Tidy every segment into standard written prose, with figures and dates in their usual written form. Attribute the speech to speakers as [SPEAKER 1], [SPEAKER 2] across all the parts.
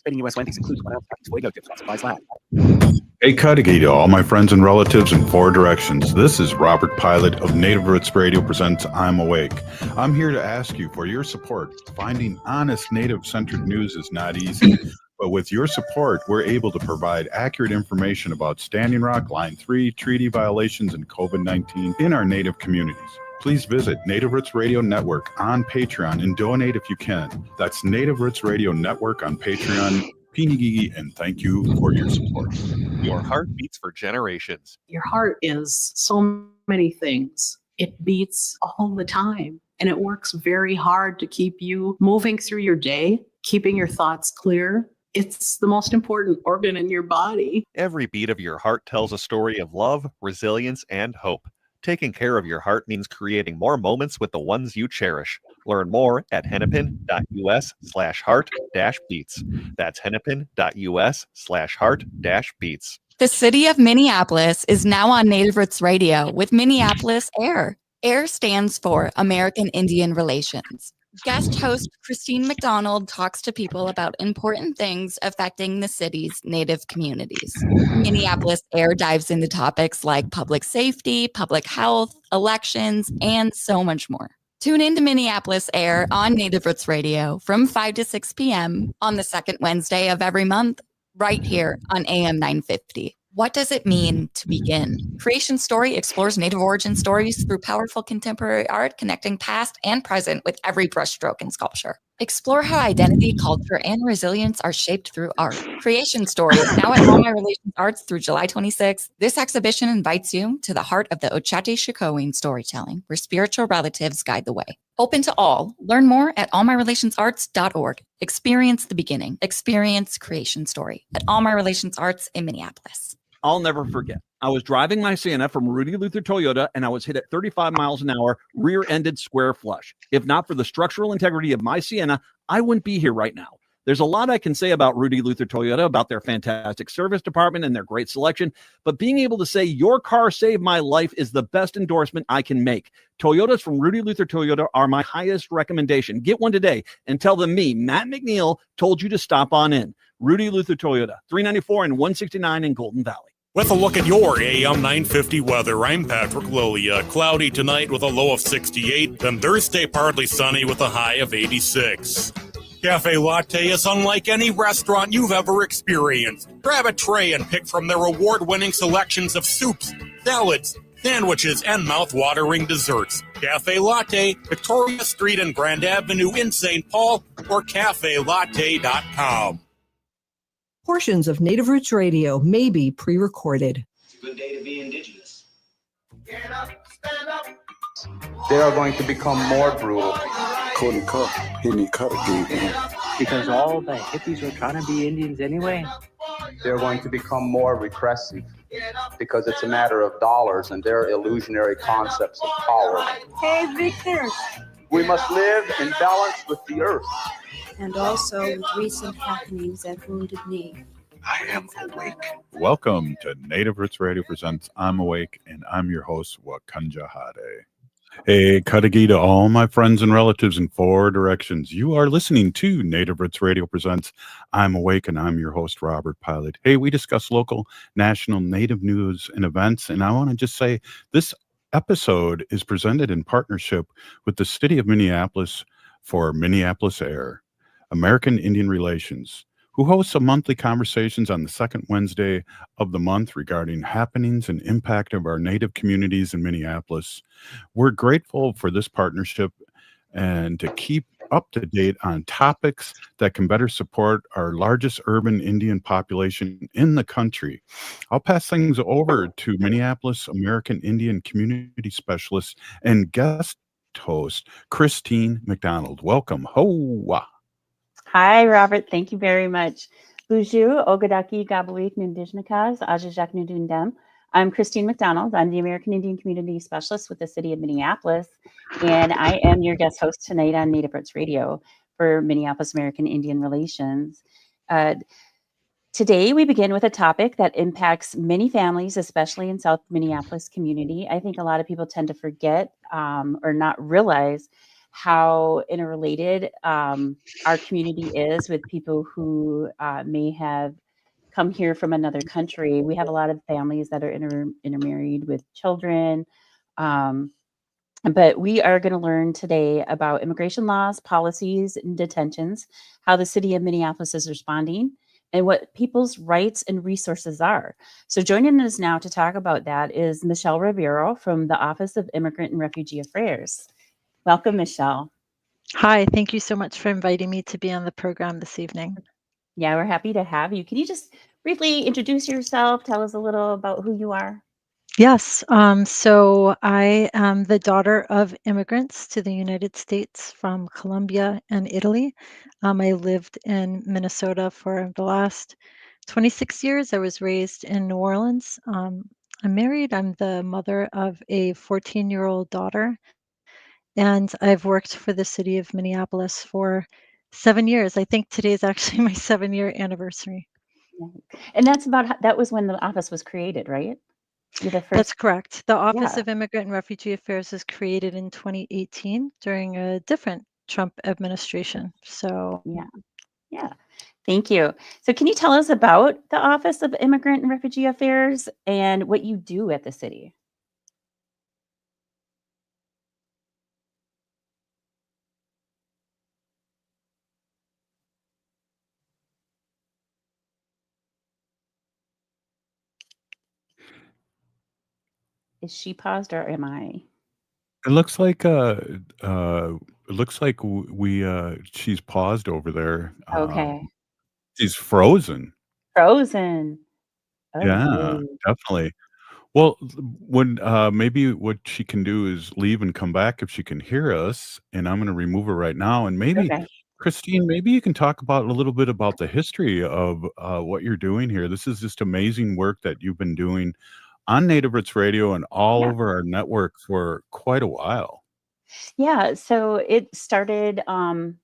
[SPEAKER 1] participating U.S. Wendy's includes 1 ounce package Fuego dips on supplies last.
[SPEAKER 2] Hey, Cudahy to all my friends and relatives in 4 directions. This is Robert Pilot of Native Roots Radio presents I'm Awake. I'm here to ask you for your support. Finding honest Native-centered news is not easy, but with your support, we're able to provide accurate information about Standing Rock, Line 3, treaty violations, and COVID-19 in our Native communities. Please visit Native Roots Radio Network on Patreon and donate if you can. That's Native Roots Radio Network on Patreon. Pinigigi, and thank you for your support.
[SPEAKER 3] Your heart beats for generations.
[SPEAKER 4] Your heart is so many things. It beats all the time, and it works very hard to keep you moving through your day, keeping your thoughts clear. It's the most important organ in your body.
[SPEAKER 3] Every beat of your heart tells a story of love, resilience, and hope. Taking care of your heart means creating more moments with the ones you cherish. Learn more at hennepin.us/heart-beats. That's hennepin.us/heart-beats.
[SPEAKER 5] The city of Minneapolis is now on Native Roots Radio with Minneapolis AIR. AIR stands for American Indian Relations. Guest host Christine McDonald talks to people about important things affecting the city's Native communities. Minneapolis AIR dives into topics like public safety, public health, elections, and so much more. Tune in to Minneapolis AIR on Native Roots Radio from 5 to 6 p.m. on the second Wednesday of every month, right here on AM 950. What does it mean to begin? Creation Story explores Native origin stories through powerful contemporary art, connecting past and present with every brushstroke in sculpture. Explore how identity, culture, and resilience are shaped through art. Creation Story, now at All My Relations Arts through July 26th. This exhibition invites you to the heart of the Ochate-Shikowin storytelling, where spiritual relatives guide the way. Open to all. Learn more at allmyrelationsarts.org. Experience the beginning. Experience Creation Story at All My Relations Arts in Minneapolis.
[SPEAKER 6] I'll never forget. I was driving my Sienna from Rudy Luther Toyota, and I was hit at 35 miles an hour, rear-ended square flush. If not for the structural integrity of my Sienna, I wouldn't be here right now. There's a lot I can say about Rudy Luther Toyota, about their fantastic service department and their great selection, but being able to say your car saved my life is the best endorsement I can make. Toyotas from Rudy Luther Toyota are my highest recommendation. Get one today and tell them me, Matt McNeil, told you to stop on in. Rudy Luther Toyota, 394 and 169 in Golden Valley.
[SPEAKER 7] With a look at your AM 950 weather, I'm Patrick Lilia. Cloudy tonight with a low of 68, then Thursday partly sunny with a high of 86. Cafe Latte is unlike any restaurant you've ever experienced. Grab a tray and pick from their award-winning selections of soups, salads, sandwiches, and mouth-watering desserts. Cafe Latte, Victoria Street and Grand Avenue in St. Paul, or cafelatte.com.
[SPEAKER 8] Portions of Native Roots Radio may be pre-recorded.
[SPEAKER 9] It's a good day to be indigenous. Get up, stand up.
[SPEAKER 10] They are going to become more brutal.
[SPEAKER 11] Couldn't cut. He need cut again.
[SPEAKER 1] Because all the hippies were trying to be Indians anyway.
[SPEAKER 10] They're going to become more repressive because it's a matter of dollars and their illusionary concepts of power.
[SPEAKER 12] Hey, Victor.
[SPEAKER 10] We must live in balance with the earth.
[SPEAKER 12] And also with recent happenings at Wounded Knee.
[SPEAKER 11] I am awake.
[SPEAKER 2] Welcome to Native Roots Radio presents I'm Awake, and I'm your host, Wakanja Hade. Hey, Cudahy to all my friends and relatives in 4 directions. You are listening to Native Roots Radio presents I'm Awake, and I'm your host, Robert Pilot. Hey, we discuss local, national, Native news and events, and I want to just say this episode is presented in partnership with the city of Minneapolis for Minneapolis AIR, American Indian Relations, who hosts a monthly conversations on the second Wednesday of the month regarding happenings and impact of our Native communities in Minneapolis. We're grateful for this partnership and to keep up to date on topics that can better support our largest urban Indian population in the country. I'll pass things over to Minneapolis American Indian Community Specialist and guest host, Christine McDonald. Welcome. Hoa.
[SPEAKER 13] Hi, Robert. Thank you very much. Bonjour, Ogadaki, Gabaweek, Nindijnakas, Ajajak Nudundem. I'm Christine McDonald. I'm the American Indian Community Specialist with the City of Minneapolis, and I am your guest host tonight on Native Roots Radio for Minneapolis American Indian Relations. Today, we begin with a topic that impacts many families, especially in South Minneapolis community. I think a lot of people tend to forget or not realize how interrelated our community is with people who may have come here from another country. We have a lot of families that are intermarried with children. But we are going to learn today about immigration laws, policies, and detentions, how the city of Minneapolis is responding, and what people's rights and resources are. So joining us now to talk about that is Michelle Rivero from the Office of Immigrant and Refugee Affairs. Welcome, Michelle.
[SPEAKER 14] Hi, thank you so much for inviting me to be on the program this evening.
[SPEAKER 13] Yeah, we're happy to have you. Can you just briefly introduce yourself? Tell us a little about who you are.
[SPEAKER 14] Yes, so I am the daughter of immigrants to the United States from Colombia and Italy. I lived in Minnesota for the last 26 years. I was raised in New Orleans. I'm married. I'm the mother of a 14-year-old daughter, and I've worked for the city of Minneapolis for 7 years. I think today is actually my 7-year anniversary.
[SPEAKER 13] And that was when the office was created, right? You're the first.
[SPEAKER 14] That's correct. The Office
[SPEAKER 13] Yeah.
[SPEAKER 14] of Immigrant and Refugee Affairs was created in 2018 during a different Trump administration. So
[SPEAKER 13] Yeah. Thank you. So can you tell us about the Office of Immigrant and Refugee Affairs and what you do at the city? Is she paused or am I?
[SPEAKER 2] It looks like she's paused over there.
[SPEAKER 13] Okay.
[SPEAKER 2] She's frozen.
[SPEAKER 13] Frozen.
[SPEAKER 2] Yeah,
[SPEAKER 13] Okay.
[SPEAKER 2] definitely. Well, when maybe what she can do is leave and come back if she can hear us, and I'm going to remove her right now. And maybe,
[SPEAKER 13] Okay.
[SPEAKER 2] Christine, maybe you can talk about a little bit about the history of what you're doing here. This is just amazing work that you've been doing on Native Roots Radio and all
[SPEAKER 13] Yeah.
[SPEAKER 2] over our network for quite a while.
[SPEAKER 13] Yeah. So it started, I'm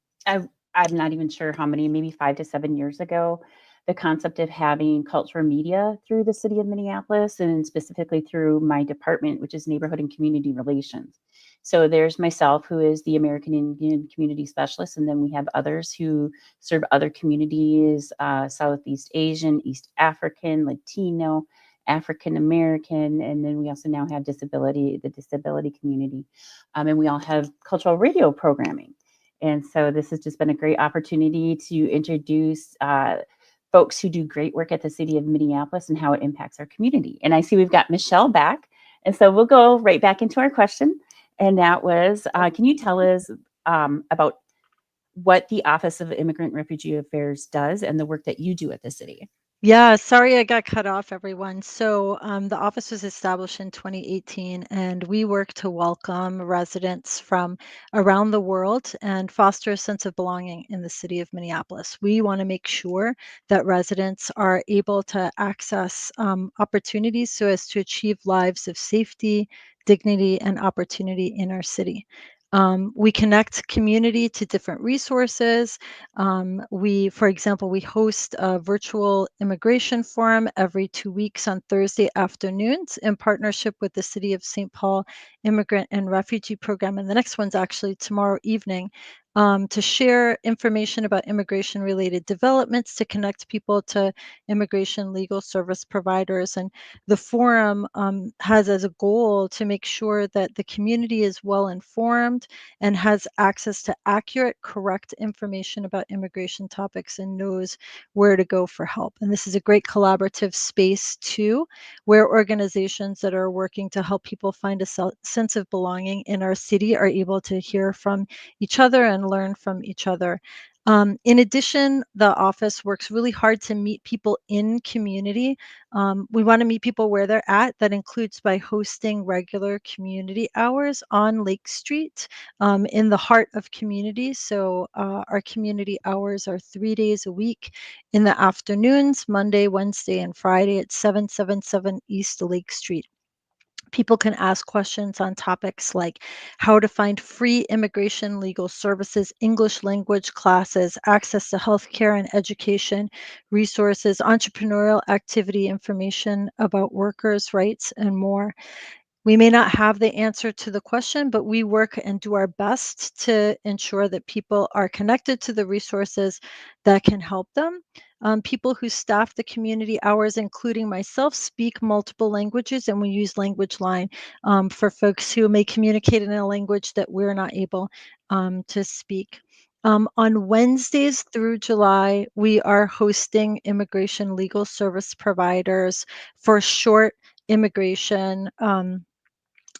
[SPEAKER 13] not even sure how many, maybe 5 to 7 years ago, the concept of having cultural media through the city of Minneapolis and specifically through my department, which is neighborhood and community relations. So there's myself, who is the American Indian community specialist, and then we have others who serve other communities, Southeast Asian, East African, Latino, African American, and then we also now have the disability community. And we all have cultural radio programming. And so this has just been a great opportunity to introduce folks who do great work at the city of Minneapolis and how it impacts our community. And I see we've got Michelle back. And so we'll go right back into our question. And that was, can you tell us about what the Office of Immigrant and Refugee Affairs does and the work that you do at the city?
[SPEAKER 14] Yeah, sorry I got cut off, everyone. So the office was established in 2018, and we work to welcome residents from around the world and foster a sense of belonging in the city of Minneapolis. We want to make sure that residents are able to access opportunities so as to achieve lives of safety, dignity, and opportunity in our city. We connect community to different resources. For example, we host a virtual immigration forum every 2 weeks on Thursday afternoons in partnership with the City of St. Paul Immigrant and Refugee Program. And the next one's actually tomorrow evening, to share information about immigration related developments, to connect people to immigration legal service providers. And the forum has as a goal to make sure that the community is well informed and has access to accurate, correct information about immigration topics and knows where to go for help. And this is a great collaborative space too, where organizations that are working to help people find a sense of belonging in our city are able to hear from each other and learn from each other. In addition, the office works really hard to meet people in community. We want to meet people where they're at. That includes by hosting regular community hours on Lake Street in the heart of community. So our community hours are 3 days a week in the afternoons, Monday, Wednesday, and Friday at 777 East Lake Street. People can ask questions on topics like how to find free immigration legal services, English language classes, access to healthcare and education resources, entrepreneurial activity information about workers' rights, and more. We may not have the answer to the question, but we work and do our best to ensure that people are connected to the resources that can help them. People who staff the community hours, including myself, speak multiple languages, and we use Language Line for folks who may communicate in a language that we're not able to speak. On Wednesdays through July, we are hosting immigration legal service providers for short immigration.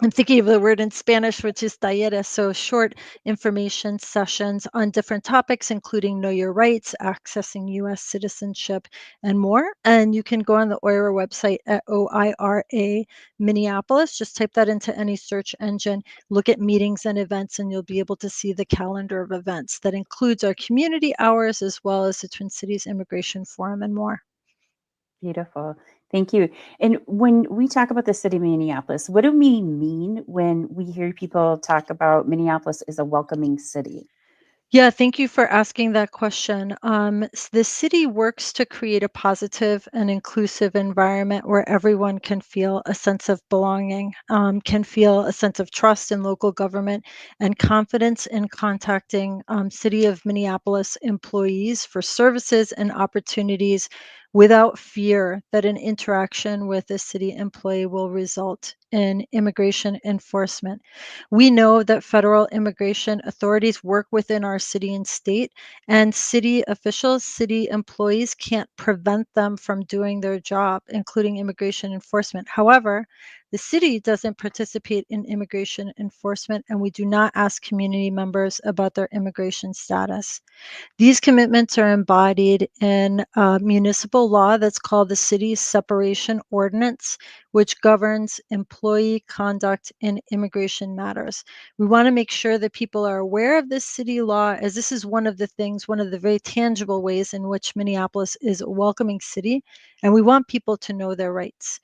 [SPEAKER 14] I'm thinking of the word in Spanish, which is talleres, so short information sessions on different topics, including know your rights, accessing U.S. citizenship, and more. And you can go on the OIRA website at OIRA Minneapolis. Just type that into any search engine, look at meetings and events, and you'll be able to see the calendar of events that includes our community hours as well as the Twin Cities Immigration Forum and more.
[SPEAKER 13] Beautiful. Thank you. And when we talk about the city of Minneapolis, what do we mean when we hear people talk about Minneapolis as a welcoming city?
[SPEAKER 14] Yeah, thank you for asking that question. The city works to create a positive and inclusive environment where everyone can feel a sense of belonging, can feel a sense of trust in local government, and confidence in contacting City of Minneapolis employees for services and opportunities without fear that an interaction with a city employee will result in immigration enforcement. We know that federal immigration authorities work within our city and state, and city officials, city employees can't prevent them from doing their job, including immigration enforcement. However, the city doesn't participate in immigration enforcement, and we do not ask community members about their immigration status. These commitments are embodied in a municipal law that's called the City Separation Ordinance, which governs employee conduct in immigration matters. We want to make sure that people are aware of this city law, as this is one of the very tangible ways in which Minneapolis is a welcoming city, and we want people to know their rights.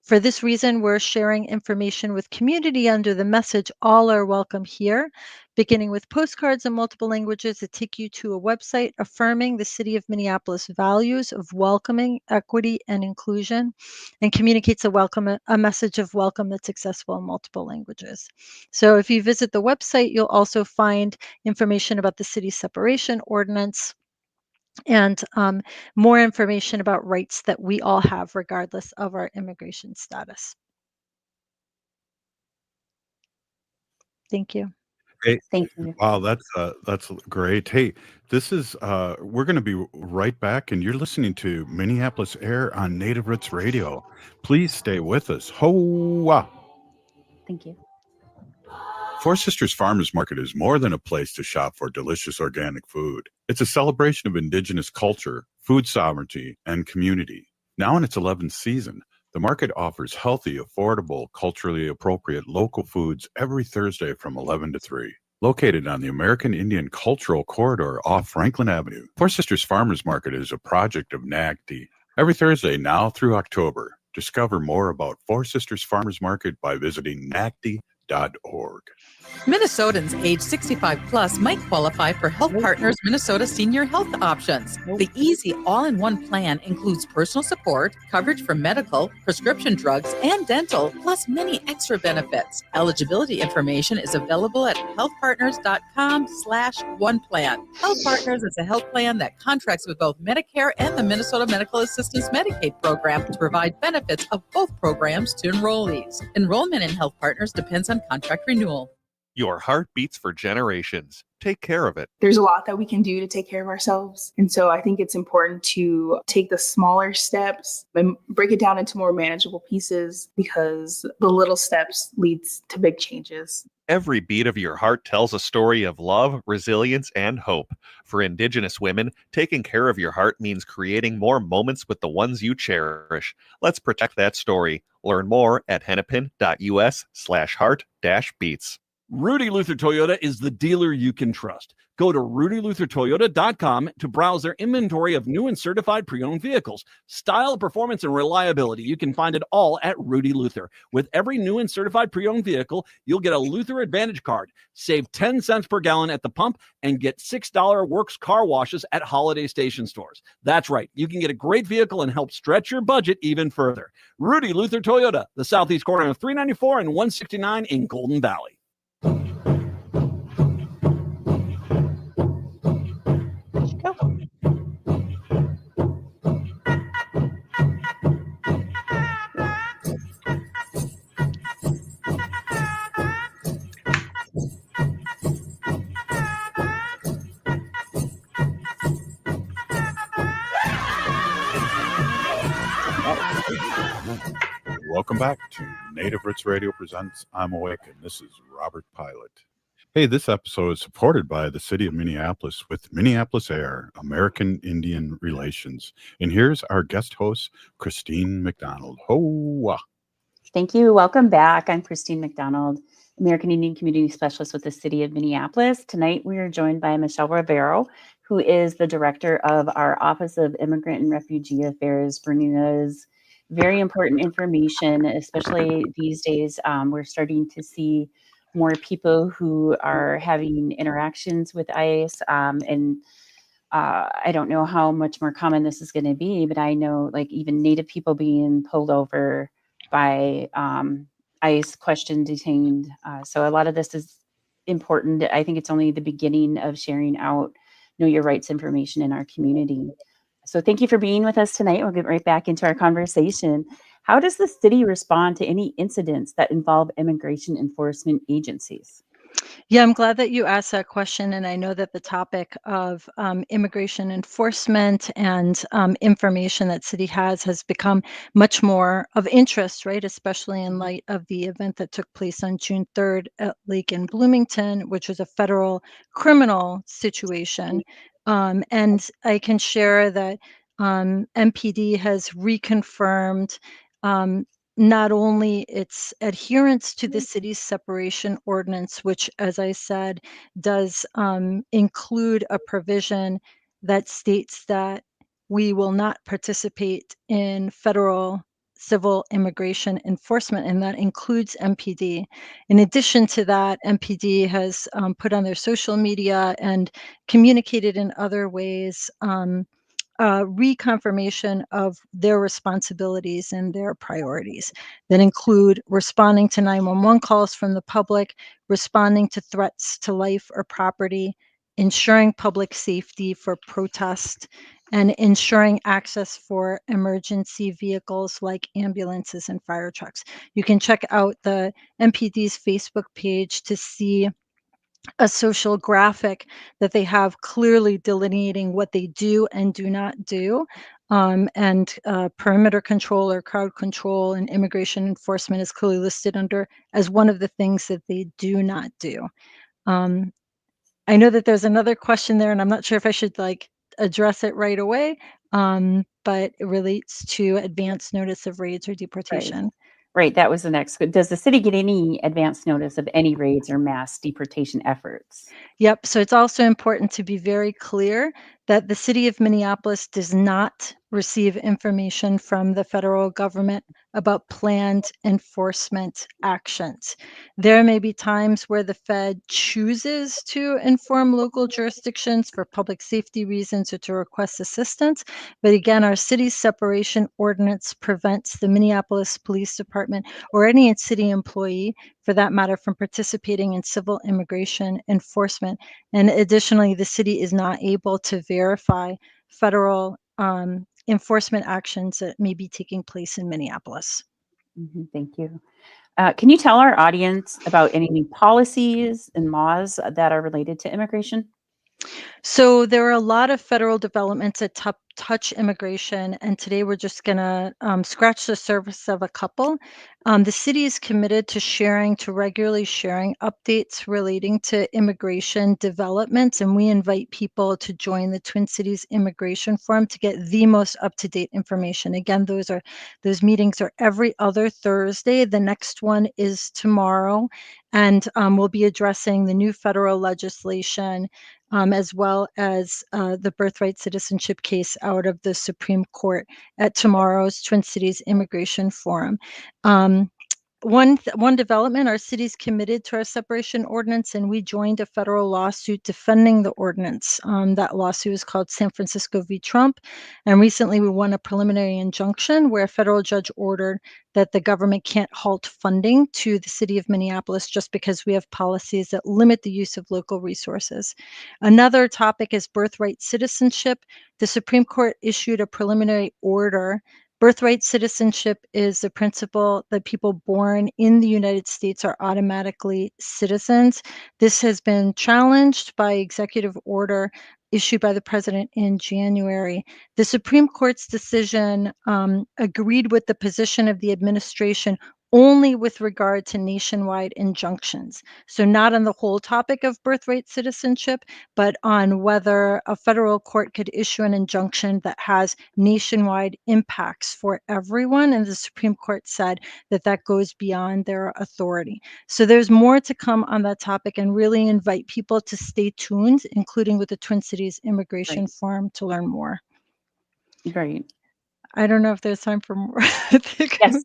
[SPEAKER 14] For this reason, we're sharing information with community under the message, all are welcome here, beginning with postcards in multiple languages that take you to a website affirming the City of Minneapolis values of welcoming, equity, and inclusion, and communicates a message of welcome that's accessible in multiple languages. So if you visit the website, you'll also find information about the City Separation Ordinance, and more information about rights that we all have regardless of our immigration status. Thank you.
[SPEAKER 2] Hey,
[SPEAKER 13] Thank you.
[SPEAKER 2] wow, that's great. Hey, this is we're going to be right back, and you're listening to Minneapolis Air on Native Roots Radio. Please stay with us. Hoa!
[SPEAKER 13] Thank you.
[SPEAKER 2] Four Sisters Farmers Market is more than a place to shop for delicious organic food. It's a celebration of Indigenous culture, food sovereignty, and community. Now in its 11th season, the market offers healthy, affordable, culturally appropriate local foods every Thursday from 11 to 3. Located on the American Indian Cultural Corridor off Franklin Avenue, Four Sisters Farmers Market is a project of NAGD. Every Thursday now through October, discover more about Four Sisters Farmers Market by visiting NAGD.org.
[SPEAKER 15] Minnesotans age 65 plus might qualify for Health Partners Minnesota Senior Health Options. The easy all-in-one plan includes personal support, coverage for medical, prescription drugs, and dental, plus many extra benefits. Eligibility information is available at healthpartners.com/oneplan. Health Partners is a health plan that contracts with both Medicare and the Minnesota Medical Assistance Medicaid program to provide benefits of both programs to enrollees. Enrollment in Health Partners depends on contract renewal.
[SPEAKER 3] Your heart beats for generations. Take care of it.
[SPEAKER 16] There's a lot that we can do to take care of ourselves. And so I think it's important to take the smaller steps and break it down into more manageable pieces, because the little steps leads to big changes.
[SPEAKER 3] Every beat of your heart tells a story of love, resilience, and hope. For Indigenous women, taking care of your heart means creating more moments with the ones you cherish. Let's protect that story. Learn more at hennepin.us/heart-beats.
[SPEAKER 6] Rudy Luther Toyota is the dealer you can trust. Go to rudyluthertoyota.com to browse their inventory of new and certified pre-owned vehicles. Style, performance, and reliability. You can find it all at Rudy Luther. With every new and certified pre-owned vehicle, you'll get a Luther Advantage card, save 10 cents per gallon at the pump, and get $6 Works car washes at Holiday Station stores. That's right. You can get a great vehicle and help stretch your budget even further. Rudy Luther Toyota, the southeast corner of 394 and 169 in Golden Valley.
[SPEAKER 2] Welcome back to Native Roots Radio Presents I'm Awake, and this is Robert Pilot. Hey, this episode is supported by the city of Minneapolis with Minneapolis Air, American Indian Relations. And here's our guest host, Christine McDonald. Ho-wah.
[SPEAKER 13] Thank you. Welcome back. I'm Christine McDonald, American Indian Community Specialist with the city of Minneapolis. Tonight, we are joined by Michelle Rivero, who is the director of our Office of Immigrant and Refugee Affairs, bringing us very important information, especially these days. We're starting to see more people who are having interactions with ICE. I don't know how much more common this is going to be, but I know like even Native people being pulled over by ICE, questioned, detained. So a lot of this is important. I think it's only the beginning of sharing out know your rights information in our community. So thank you for being with us tonight. We'll get right back into our conversation. How does the city respond to any incidents that involve immigration enforcement agencies?
[SPEAKER 14] Yeah, I'm glad that you asked that question. And I know that the topic of immigration enforcement and information that city has become much more of interest, right? Especially in light of the event that took place on June 3rd at Lake in Bloomington, which was a federal criminal situation. And I can share that MPD has reconfirmed not only its adherence to the city's separation ordinance, which, as I said, does include a provision that states that we will not participate in federal civil immigration enforcement, and that includes MPD. In addition to that, MPD has put on their social media and communicated in other ways reconfirmation of their responsibilities and their priorities that include responding to 911 calls from the public, responding to threats to life or property, ensuring public safety for protest, and ensuring access for emergency vehicles like ambulances and fire trucks. You can check out the MPD's Facebook page to see a social graphic that they have clearly delineating what they do and do not do. And perimeter control or crowd control and immigration enforcement is clearly listed under as one of the things that they do not do. I know that there's another question there, and I'm not sure if I should like address it right away, but it relates to advance notice of raids or deportation.
[SPEAKER 13] Right, that was the next. Does the city get any advance notice of any raids or mass deportation efforts?
[SPEAKER 14] Yep. So it's also important to be very clear that the city of Minneapolis does not receive information from the federal government about planned enforcement actions. There may be times where the Fed chooses to inform local jurisdictions for public safety reasons or to request assistance. But again, our city's separation ordinance prevents the Minneapolis Police Department or any city employee, for that matter, from participating in civil immigration enforcement. And additionally, the city is not able to verify federal enforcement actions that may be taking place in Minneapolis.
[SPEAKER 13] Thank you. Can you tell our audience about any new policies and laws that are related to immigration?
[SPEAKER 14] So there are a lot of federal developments that touch immigration, and today we're just going to scratch the surface of a couple. The city is committed to regularly sharing updates relating to immigration developments, and we invite people to join the Twin Cities Immigration Forum to get the most up-to-date information. Again, those meetings are every other Thursday. The next one is tomorrow, and we'll be addressing the new federal legislation, as well as the birthright citizenship case out of the Supreme Court at tomorrow's Twin Cities Immigration Forum. One development, our city's committed to our separation ordinance, and we joined a federal lawsuit defending the ordinance. That lawsuit is called San Francisco v. Trump, and recently we won a preliminary injunction where a federal judge ordered that the government can't halt funding to the city of Minneapolis just because we have policies that limit the use of local resources. Another topic is birthright citizenship. The Supreme Court issued a preliminary order. Birthright citizenship is the principle that people born in the United States are automatically citizens. This has been challenged by executive order issued by the president in January. The Supreme Court's decision agreed with the position of the administration only with regard to nationwide injunctions. So not on the whole topic of birthright citizenship, but on whether a federal court could issue an injunction that has nationwide impacts for everyone. And the Supreme Court said that that goes beyond their authority. So there's more to come on that topic, and really invite people to stay tuned, including with the Twin Cities Immigration Forum, to learn more.
[SPEAKER 13] Great.
[SPEAKER 14] I don't know if there's time for more.
[SPEAKER 13] Yes.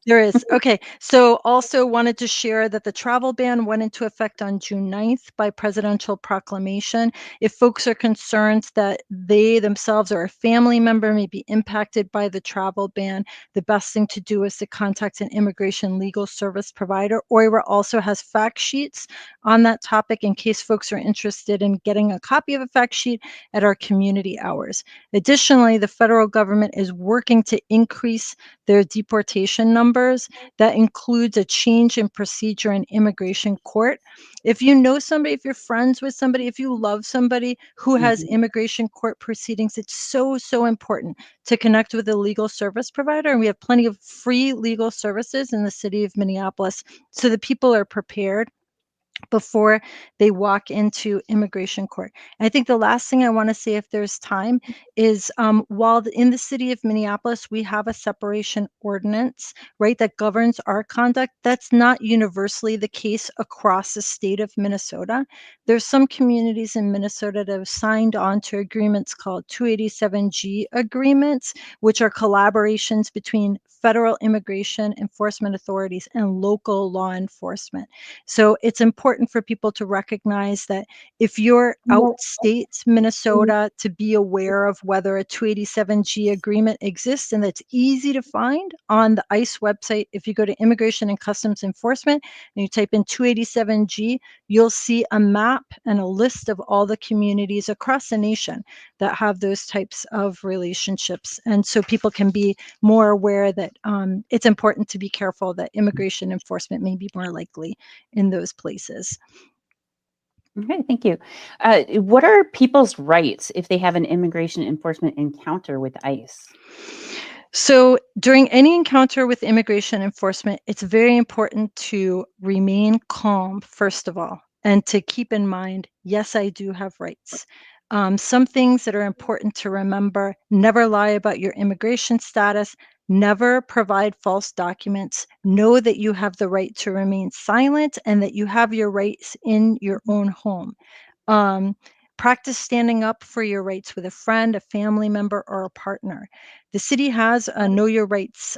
[SPEAKER 14] There is. Okay. So also wanted to share that the travel ban went into effect on June 9th by presidential proclamation. If folks are concerned that they themselves or a family member may be impacted by the travel ban, the best thing to do is to contact an immigration legal service provider. OIRA also has fact sheets on that topic in case folks are interested in getting a copy of a fact sheet at our community hours. Additionally, the federal government is working to increase their deportation numbers. That includes a change in procedure in immigration court. If you know somebody, if you're friends with somebody, if you love somebody who has immigration court proceedings, it's so important to connect with a legal service provider. And we have plenty of free legal services in the city of Minneapolis so that people are prepared before they walk into immigration court. And I think the last thing I want to say, if there's time, is while in the city of Minneapolis, we have a separation ordinance, right, that governs our conduct. That's not universally the case across the state of Minnesota. There's some communities in Minnesota that have signed on to agreements called 287G agreements, which are collaborations between federal immigration enforcement authorities and local law enforcement. So it's important for people to recognize that if you're outstate Minnesota, to be aware of whether a 287G agreement exists, and that's easy to find on the ICE website. If you go to Immigration and Customs Enforcement and you type in 287G, you'll see a map and a list of all the communities across the nation that have those types of relationships. And so people can be more aware that it's important to be careful that immigration enforcement may be more likely in those places.
[SPEAKER 13] Okay, thank you. What are people's rights if they have an immigration enforcement encounter with ICE?
[SPEAKER 14] So during any encounter with immigration enforcement, it's very important to remain calm, first of all, and to keep in mind, yes, I do have rights. Some things that are important to remember: never lie about your immigration status, never provide false documents, know that you have the right to remain silent and that you have your rights in your own home. Practice standing up for your rights with a friend, a family member, or a partner. The city has a Know Your Rights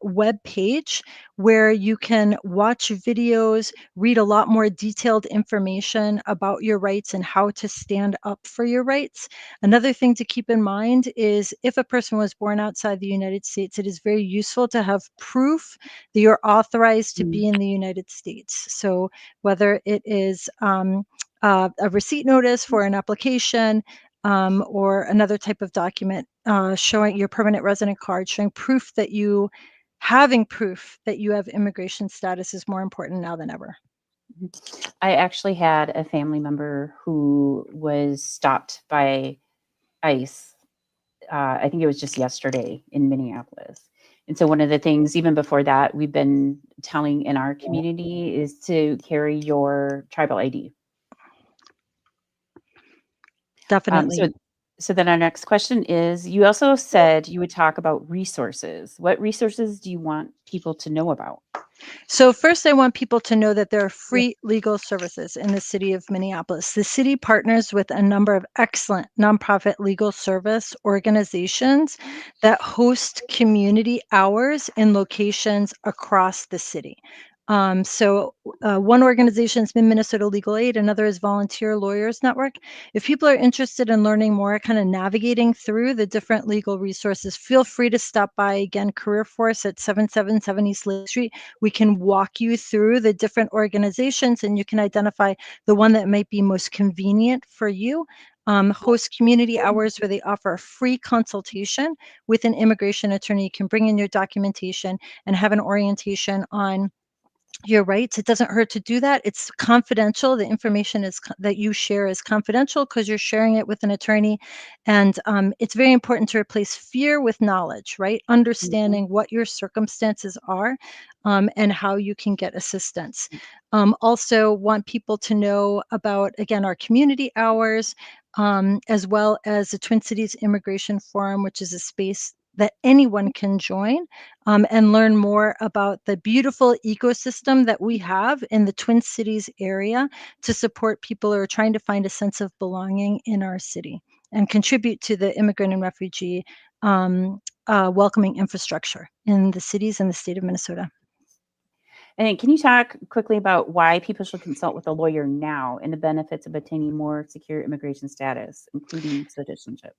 [SPEAKER 14] web page where you can watch videos, read a lot more detailed information about your rights and how to stand up for your rights. Another thing to keep in mind is if a person was born outside the United States, it is very useful to have proof that you're authorized to be in the United States. So whether it is a receipt notice for an application, or another type of document showing your permanent resident card, showing proof that you have immigration status is more important now than ever.
[SPEAKER 13] I actually had a family member who was stopped by ICE. I think it was just yesterday in Minneapolis. And so one of the things, even before that, we've been telling in our community is to carry your tribal ID.
[SPEAKER 14] Definitely.
[SPEAKER 13] So then our next question is, you also said you would talk about resources. What resources do you want people to know about?
[SPEAKER 14] So first, I want people to know that there are free legal services in the city of Minneapolis. The city partners with a number of excellent nonprofit legal service organizations that host community hours in locations across the city. One organization is Minnesota Legal Aid, another is Volunteer Lawyers Network. If people are interested in learning more, kind of navigating through the different legal resources, feel free to stop by again, Career Force at 777 East Lake Street. We can walk you through the different organizations and you can identify the one that might be most convenient for you. Host community hours where they offer a free consultation with an immigration attorney. You can bring in your documentation and have an orientation on your rights. It doesn't hurt to do that. It's confidential. The information that you share is confidential because you're sharing it with an attorney. And it's very important to replace fear with knowledge, right? Understanding what your circumstances are and how you can get assistance. Also want people to know about, again, our community hours, as well as the Twin Cities Immigration Forum, which is a space that anyone can join and learn more about the beautiful ecosystem that we have in the Twin Cities area to support people who are trying to find a sense of belonging in our city and contribute to the immigrant and refugee welcoming infrastructure in the cities and the state of Minnesota.
[SPEAKER 13] And can you talk quickly about why people should consult with a lawyer now and the benefits of obtaining more secure immigration status, including citizenship?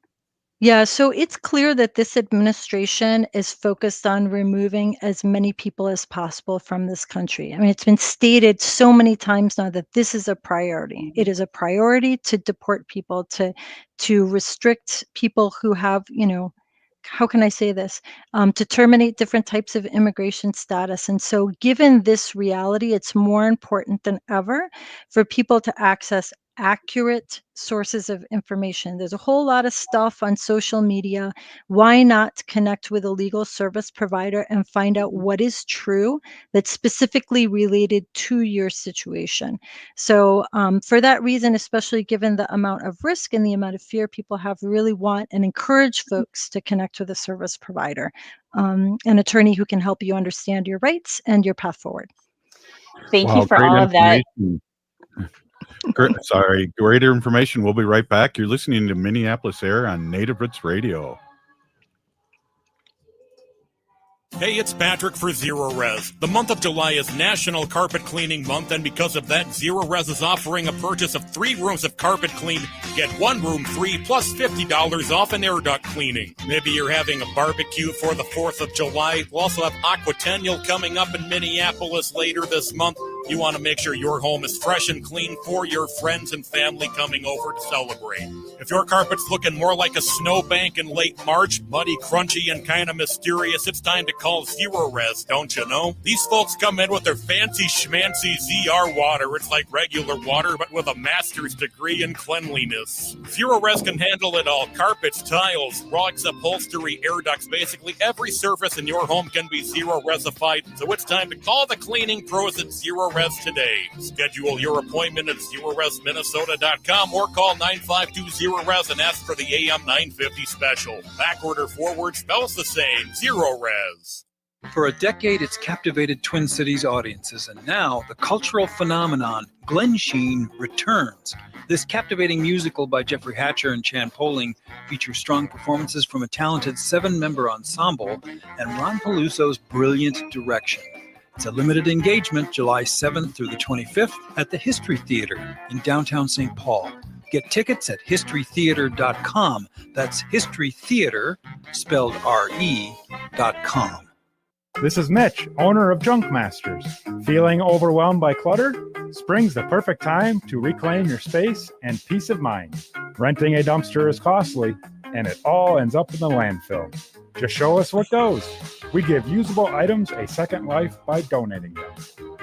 [SPEAKER 14] Yeah, so it's clear that this administration is focused on removing as many people as possible from this country. I mean, it's been stated so many times now that this is a priority. It is a priority to deport people, to restrict people who have, how can I say this? To terminate different types of immigration status. And so given this reality, it's more important than ever for people to access accurate sources of information. There's a whole lot of stuff on social media. Why not connect with a legal service provider and find out what is true that's specifically related to your situation? So for that reason, especially given the amount of risk and the amount of fear people have, really want and encourage folks to connect with a service provider, an attorney who can help you understand your rights and your path forward.
[SPEAKER 13] Thank you for all of that.
[SPEAKER 2] Greater information. We'll be right back. You're listening to Minneapolis Air on Native Roots Radio.
[SPEAKER 7] Hey, it's Patrick for Zero Res. The month of July is National Carpet Cleaning Month, and because of that, Zero Res is offering a purchase of 3 rooms of carpet cleaned, get 1 room free, plus $50 off an air duct cleaning. Maybe you're having a barbecue for the 4th of July. We'll also have Aquatennial coming up in Minneapolis later this month. You want to make sure your home is fresh and clean for your friends and family coming over to celebrate. If your carpet's looking more like a snowbank in late March, muddy, crunchy, and kind of mysterious, it's time to call Zero Res, don't you know? These folks come in with their fancy schmancy ZR water. It's like regular water, but with a master's degree in cleanliness. Zero Res can handle it all. Carpets, tiles, rugs, upholstery, air ducts, basically every surface in your home can be Zero Resified. So it's time to call the cleaning pros at Zero Res today. Schedule your appointment at ZeroResMinnesota.com or call 952-ZERO-RES and ask for the AM 950 special. Backward or forward spells the same. Zero Res.
[SPEAKER 17] For a decade, it's captivated Twin Cities audiences, and now the cultural phenomenon Glen Sheen returns. This captivating musical by Jeffrey Hatcher and Chan Poling features strong performances from a talented 7-member ensemble and Ron Peluso's brilliant direction. It's a limited engagement July 7th through the 25th at the History Theater in downtown St. Paul. Get tickets at historytheater.com. That's History Theater, spelled R-E.com.
[SPEAKER 18] This is Mitch, owner of Junk Masters. Feeling overwhelmed by clutter? Spring's the perfect time to reclaim your space and peace of mind. Renting a dumpster is costly, and it all ends up in the landfill. Just show us what goes. We give usable items a second life by donating them.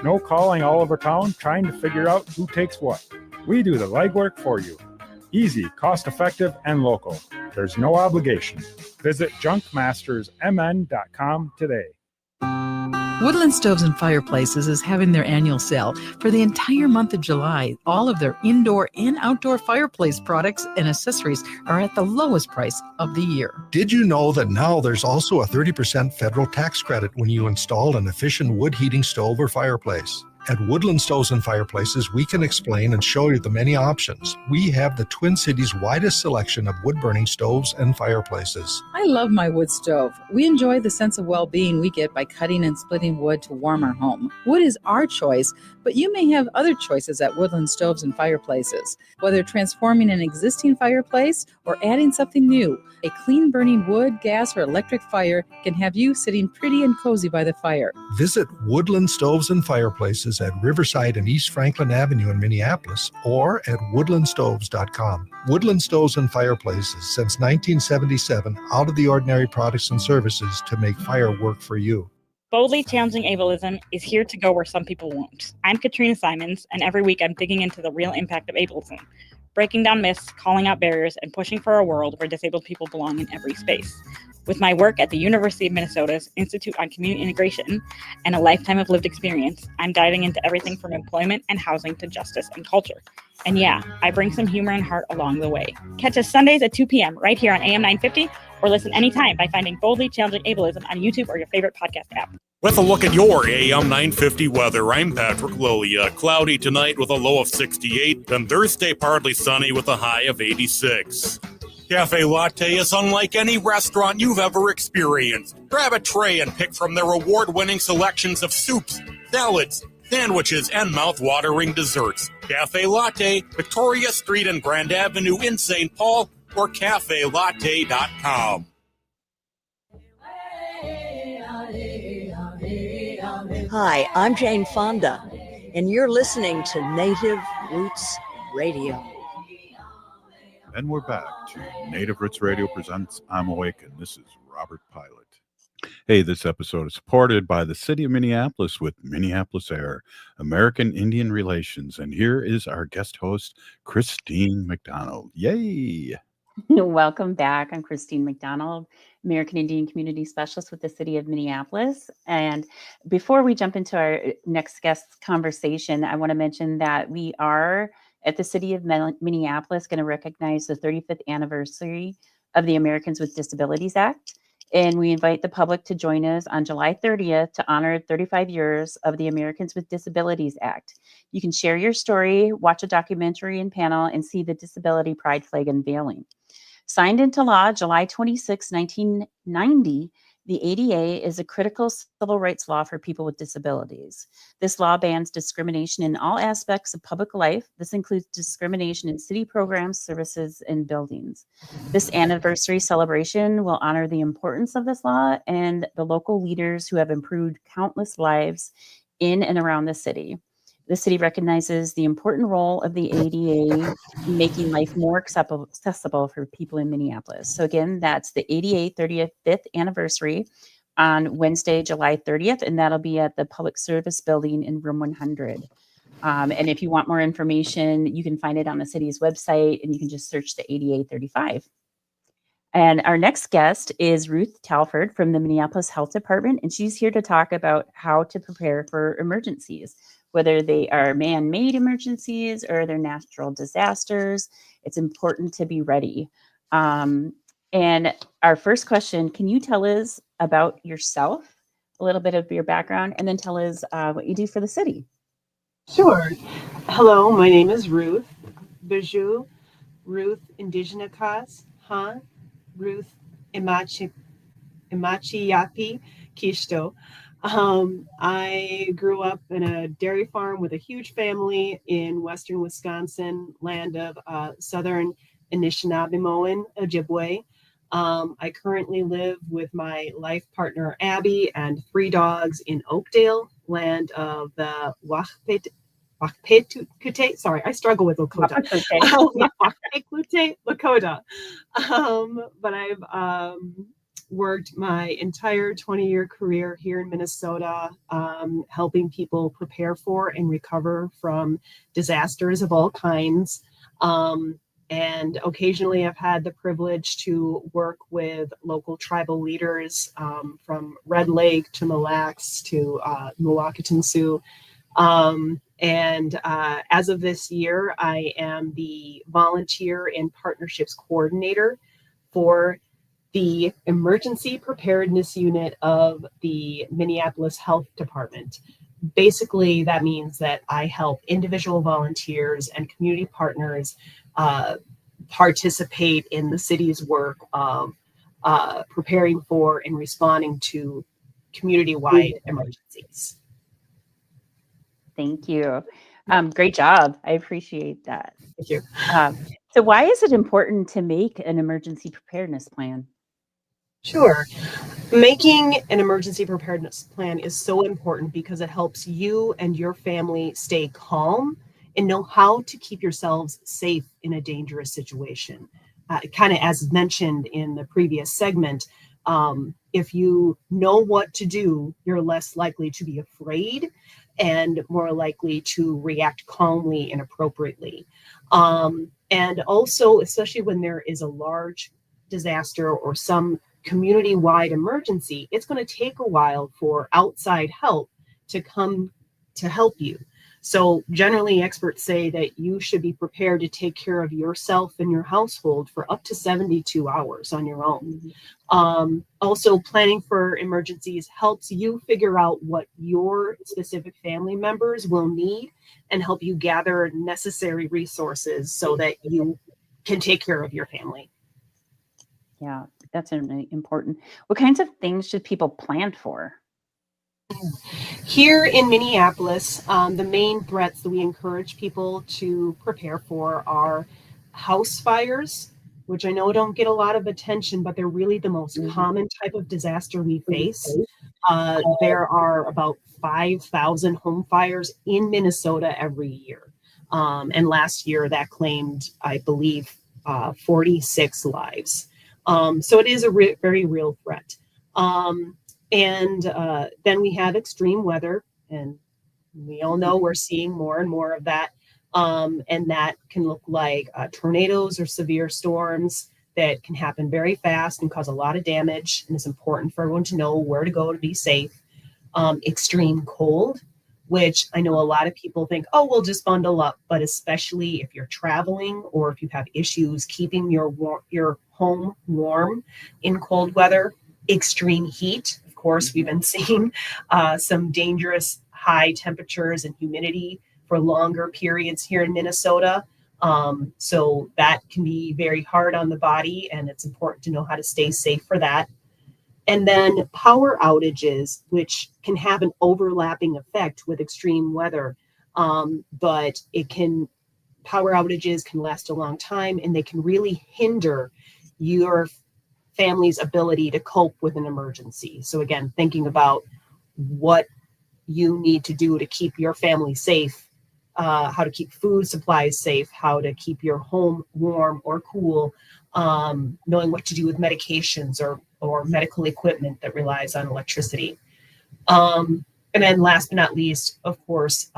[SPEAKER 18] No calling all over town trying to figure out who takes what. We do the legwork for you. Easy, cost-effective, and local. There's no obligation. Visit junkmastersmn.com today.
[SPEAKER 15] Woodland Stoves and Fireplaces is having their annual sale for the entire month of July. All of their indoor and outdoor fireplace products and accessories are at the lowest price of the year.
[SPEAKER 19] Did you know that now there's also a 30% federal tax credit when you install an efficient wood heating stove or fireplace? At Woodland Stoves and Fireplaces, we can explain and show you the many options. We have the Twin Cities' widest selection of wood-burning stoves and fireplaces.
[SPEAKER 15] I love my wood stove. We enjoy the sense of well-being we get by cutting and splitting wood to warm our home. Wood is our choice, but you may have other choices at Woodland Stoves and Fireplaces. Whether transforming an existing fireplace or adding something new, a clean burning wood, gas, or electric fire can have you sitting pretty and cozy by the fire.
[SPEAKER 19] Visit Woodland Stoves and Fireplaces at Riverside and East Franklin Avenue in Minneapolis or at woodlandstoves.com. Woodland Stoves and Fireplaces, since 1977, out of the ordinary products and services to make fire work for you.
[SPEAKER 20] Boldly challenging ableism is here to go where some people won't. I'm Katrina Simons, and every week I'm digging into the real impact of ableism, breaking down myths, calling out barriers, and pushing for a world where disabled people belong in every space. With my work at the University of Minnesota's Institute on Community Integration and a lifetime of lived experience, I'm diving into everything from employment and housing to justice and culture. And yeah, I bring some humor and heart along the way. Catch us Sundays at 2 p.m. right here on AM 950, or listen anytime by finding Boldly Challenging Ableism on YouTube or your favorite podcast app.
[SPEAKER 7] With a look at your AM 950 weather, I'm Patrick Lilia. Cloudy tonight with a low of 68, then Thursday partly sunny with a high of 86. Cafe Latte is unlike any restaurant you've ever experienced. Grab a tray and pick from their award-winning selections of soups, salads, sandwiches, and mouth-watering desserts. Cafe Latte, Victoria Street and Grand Avenue in St. Paul, or cafelatte.com.
[SPEAKER 21] Hi, I'm Jane Fonda, and you're listening to Native Roots Radio.
[SPEAKER 2] And we're back to Native Roots Radio presents I'm Awake, and this is Robert Pilot. Hey, this episode is supported by the City of Minneapolis with Minneapolis Air, American Indian Relations. And here is our guest host, Christine McDonald. Yay!
[SPEAKER 13] Welcome back. I'm Christine McDonald, American Indian Community Specialist with the City of Minneapolis. And before we jump into our next guest conversation, I want to mention that we are at the City of Minneapolis going to recognize the 35th anniversary of the Americans with Disabilities Act. And we invite the public to join us on July 30th to honor 35 years of the Americans with Disabilities Act. You can share your story, watch a documentary and panel, and see the Disability Pride flag unveiling. Signed into law July 26, 1990, the ADA is a critical civil rights law for people with disabilities. This law bans discrimination in all aspects of public life. This includes discrimination in city programs, services, and buildings. This anniversary celebration will honor the importance of this law and the local leaders who have improved countless lives in and around the city. The city recognizes the important role of the ADA in making life more accessible for people in Minneapolis. So again, that's the ADA 35th anniversary on Wednesday, July 30th, and that'll be at the Public Service Building in room 100. And if you want more information, you can find it on the city's website, and you can just search the ADA 35. And our next guest is Ruth Talford from the Minneapolis Health Department, and she's here to talk about how to prepare for emergencies. Whether they are man-made emergencies or they're natural disasters, it's important to be ready. And our first question, can you tell us about yourself, a little bit of your background, and then tell us what you do for the city?
[SPEAKER 22] Sure. Hello, my name is Ruth. Bijou, Ruth Indigenakas, Ruth Imachiyapi Kishto. I grew up in a dairy farm with a huge family in western Wisconsin, land of southern Anishinaabe Ojibwe. I currently live with my life partner Abby and 3 dogs in Oakdale, land of the Wakpekute. Sorry, I struggle with Lakota. Wakpekute Lakota. But I've worked my entire 20-year career here in Minnesota, helping people prepare for and recover from disasters of all kinds. And occasionally I've had the privilege to work with local tribal leaders, from Red Lake to Mille Lacs to Mewakaton Sioux. As of this year, I am the volunteer and partnerships coordinator for the Emergency Preparedness Unit of the Minneapolis Health Department. Basically, that means that I help individual volunteers and community partners participate in the city's work of preparing for and responding to community-wide emergencies.
[SPEAKER 13] Thank you. Great job. I appreciate that.
[SPEAKER 22] Thank you.
[SPEAKER 13] So why is it important to make an emergency preparedness plan?
[SPEAKER 22] Sure. Making an emergency preparedness plan is so important because it helps you and your family stay calm and know how to keep yourselves safe in a dangerous situation. Kind of as mentioned in the previous segment, if you know what to do, you're less likely to be afraid and more likely to react calmly and appropriately. And also, especially when there is a large disaster or some community-wide emergency, it's going to take a while for outside help to come to help you. So generally, experts say that you should be prepared to take care of yourself and your household for up to 72 hours on your own. Also, planning for emergencies helps you figure out what your specific family members will need and help you gather necessary resources so that you can take care of your family.
[SPEAKER 13] Yeah, that's really important. What kinds of things should people plan for?
[SPEAKER 22] Here in Minneapolis, the main threats that we encourage people to prepare for are house fires, which I know don't get a lot of attention, but they're really the most common type of disaster we face. There are about 5,000 home fires in Minnesota every year. And last year that claimed, I believe, 46 lives. So it is a very real threat. And then we have extreme weather, and we all know we're seeing more and more of that. And that can look like tornadoes or severe storms that can happen very fast and cause a lot of damage. And it's important for everyone to know where to go to be safe. Extreme cold, which I know a lot of people think, oh, we'll just bundle up. But especially if you're traveling or if you have issues keeping your home warm in cold weather. Extreme heat. Of course, we've been seeing some dangerous high temperatures and humidity for longer periods here in Minnesota. So that can be very hard on the body, and it's important to know how to stay safe for that. And then power outages, which can have an overlapping effect with extreme weather, but power outages can last a long time, and they can really hinder your family's ability to cope with an emergency. So again, thinking about what you need to do to keep your family safe, how to keep food supplies safe, how to keep your home warm or cool, knowing what to do with medications or medical equipment that relies on electricity. And then last but not least, of course,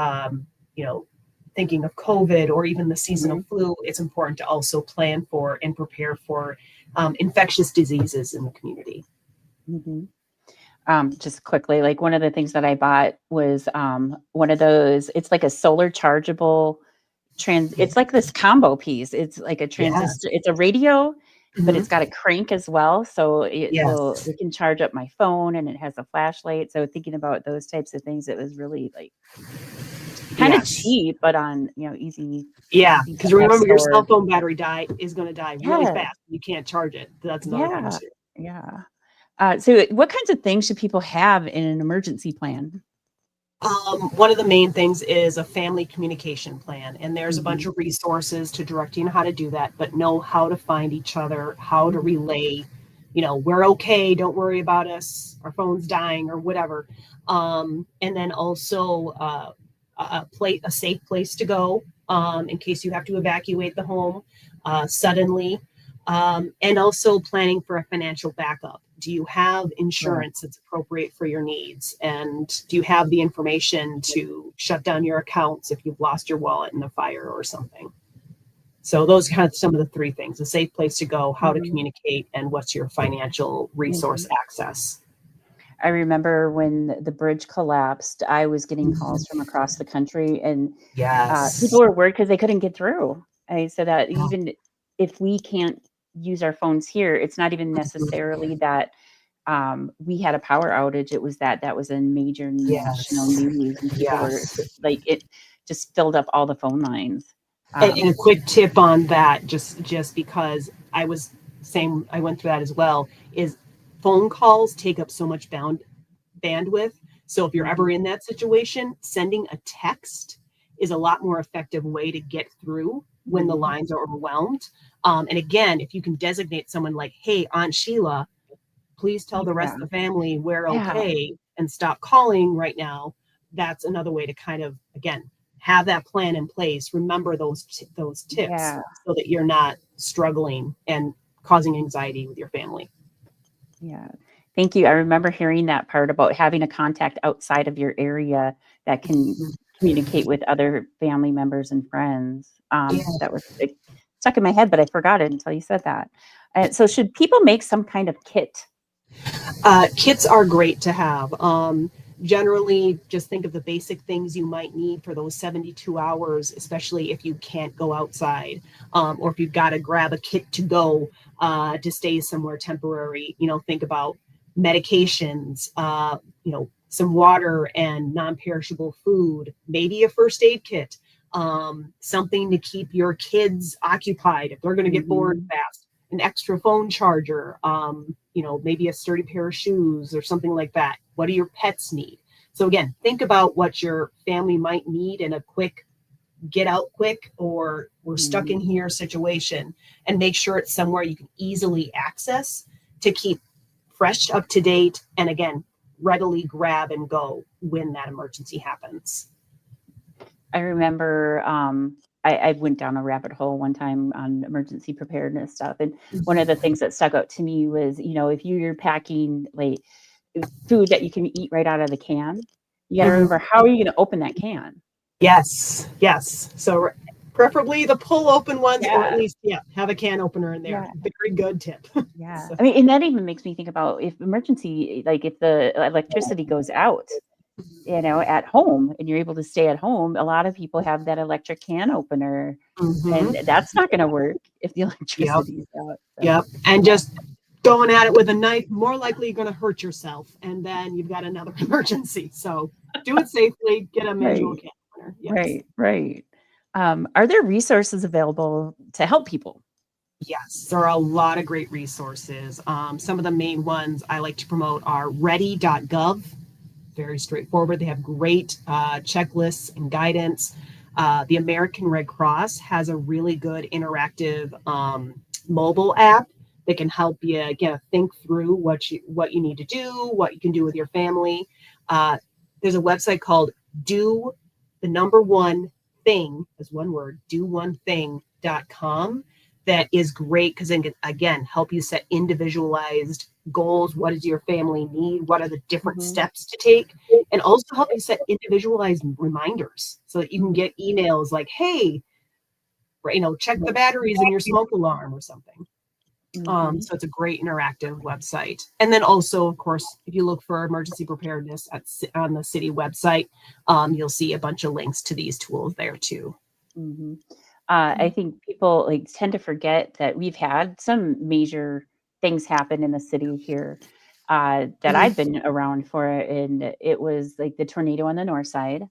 [SPEAKER 22] thinking of COVID or even the seasonal flu, it's important to also plan for and prepare for infectious diseases in the community.
[SPEAKER 13] Just quickly, like one of the things that I bought was one of those, it's like a solar chargeable it's like this combo piece. It's like a transistor, it's a radio, but it's got a crank as well. So it can charge up my phone, and it has a flashlight. So thinking about those types of things, it was really like kind of cheap, but on, easy.
[SPEAKER 22] Yeah, because remember, your cell phone battery is going to die really fast. You can't charge it. That's another thing too.
[SPEAKER 13] Yeah. So what kinds of things should people have in an emergency plan?
[SPEAKER 22] One of the main things is a family communication plan, and there's a bunch of resources to direct you on how to do that, but know how to find each other, how to relay, we're okay, don't worry about us, our phone's dying or whatever. And then also a safe place to go in case you have to evacuate the home suddenly. And also planning for a financial backup. Do you have insurance that's appropriate for your needs? And do you have the information to shut down your accounts if you've lost your wallet in a fire or something? So those are kind of some of the three things: a safe place to go, how to communicate, and what's your financial resource access.
[SPEAKER 13] I remember when the bridge collapsed, I was getting calls from across the country, and people were worried because they couldn't get through. I said that even if we can't use our phones here, it's not even necessarily that we had a power outage. It was that was in major national news, and people were like, it just filled up all the phone lines.
[SPEAKER 22] And a quick tip on that, just because I went through that as well, is phone calls take up so much bandwidth. So if you're ever in that situation, sending a text is a lot more effective way to get through when the lines are overwhelmed. And again, if you can designate someone like, hey, Aunt Sheila, please tell the rest of the family we're okay and stop calling right now. That's another way to kind of, again, have that plan in place. Remember those tips so that you're not struggling and causing anxiety with your family.
[SPEAKER 13] Yeah. Thank you. I remember hearing that part about having a contact outside of your area that can communicate with other family members and friends. That was stuck in my head, but I forgot it until you said that. So should people make some kind of kit?
[SPEAKER 22] Kits are great to have. Generally, just think of the basic things you might need for those 72 hours, especially if you can't go outside, or if you've got to grab a kit to go to stay somewhere temporary. Think about medications, some water and non-perishable food, maybe a first aid kit, something to keep your kids occupied if they're going to get bored fast, an extra phone charger, maybe a sturdy pair of shoes or something like that. What do your pets need? So again, think about what your family might need in a quick get out quick or we're stuck in here situation, and make sure it's somewhere you can easily access to keep fresh, up to date, and again, readily grab and go when that emergency happens.
[SPEAKER 13] I remember I went down a rabbit hole one time on emergency preparedness stuff. And one of the things that stuck out to me was, if you're packing like food that you can eat right out of the can, you got to remember, how are you going to open that can?
[SPEAKER 22] Yes. So preferably the pull open ones, or at least, have a can opener in there. Very good tip.
[SPEAKER 13] Yeah. I mean, and that even makes me think about if emergency, like if the electricity goes out, at home and you're able to stay at home, a lot of people have that electric can opener, and that's not going to work if the electricity is out. So.
[SPEAKER 22] And just going at it with a knife, more likely you're going to hurt yourself, and then you've got another emergency. So do it safely, get a manual can opener. Yes.
[SPEAKER 13] Right. Are there resources available to help people?
[SPEAKER 22] Yes, there are a lot of great resources. Some of the main ones I like to promote are ready.gov. Very straightforward. They have great checklists and guidance. The American Red Cross has a really good interactive mobile app that can help you think through what you need to do, what you can do with your family. There's a website called do one thing, as one word, doonething.com. That is great because it can, again, help you set individualized goals. What does your family need? What are the different steps to take? And also help you set individualized reminders so that you can get emails like, hey, check the batteries in your smoke alarm or something. So it's a great interactive website. And then also, of course, if you look for emergency preparedness on the city website, you'll see a bunch of links to these tools there too.
[SPEAKER 13] I think people tend to forget that we've had some major things happen in the city here that I've been around for, and it was like the tornado on the north side.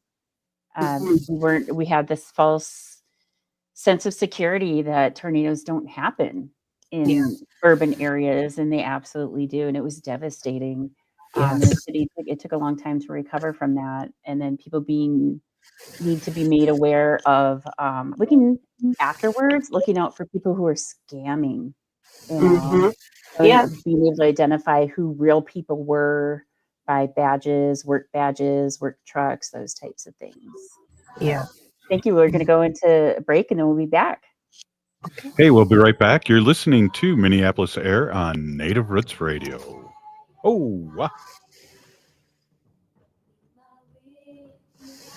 [SPEAKER 13] We had this false sense of security that tornadoes don't happen in urban areas, and they absolutely do, and it was devastating. The city, it took a long time to recover from that, and then people need to be made aware of looking out for people who are scamming, being able to identify who real people were by badges, work trucks, those types of things. Thank you. We're going to go into a break and then we'll be back.
[SPEAKER 2] Hey, we'll be right back. You're listening to Minneapolis Air on Native Roots Radio. Oh,